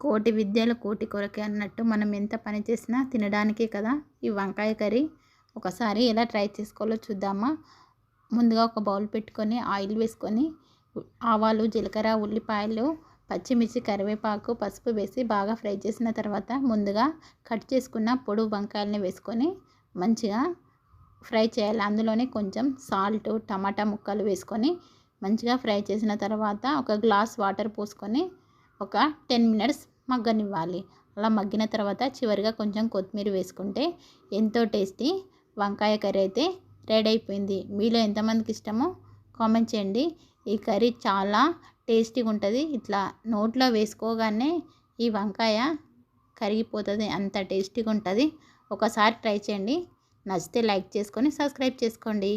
కోటి విద్యలు కోటి కొరకే అన్నట్టు మనం ఎంత పని చేసినా తినడానికే కదా ఈ వంకాయ కర్రీ. ఒకసారి ఎలా ట్రై చేసుకోవాలో చూద్దామా. ముందుగా ఒక బౌల్ పెట్టుకొని ఆయిల్ వేసుకొని ఆవాలు, జీలకర్ర, ఉల్లిపాయలు, పచ్చిమిర్చి, కరివేపాకు, పసుపు వేసి బాగా ఫ్రై చేసిన తర్వాత ముందుగా కట్ చేసుకున్న పొడుగు వంకాయలని వేసుకొని మంచిగా ఫ్రై చేయాలి. అందులోనే కొంచెం సాల్ట్, టమాటా ముక్కలు వేసుకొని మంచిగా ఫ్రై చేసిన తర్వాత ఒక గ్లాస్ వాటర్ పోసుకొని ఒక 10 మినిట్స్ మగ్గనివ్వాలి. అలా మగ్గిన తర్వాత చివరిగా కొంచెం కొత్తిమీర వేసుకుంటే ఎంతో టేస్టీ వంకాయ కర్రీ అయితే రెడీ అయిపోయింది. మీలో ఎంతమందికి ఇష్టమో కామెంట్ చేయండి. ఈ కర్రీ చాలా టేస్టీగా ఉంటుంది. ఇట్లా నోట్లో వేసుకోగానే ఈ వంకాయ కరిగిపోతుంది, అంత టేస్టీగా ఉంటుంది. ఒకసారి ట్రై చేయండి. నచ్చితే లైక్ చేసుకొని సబ్స్క్రైబ్ చేసుకోండి.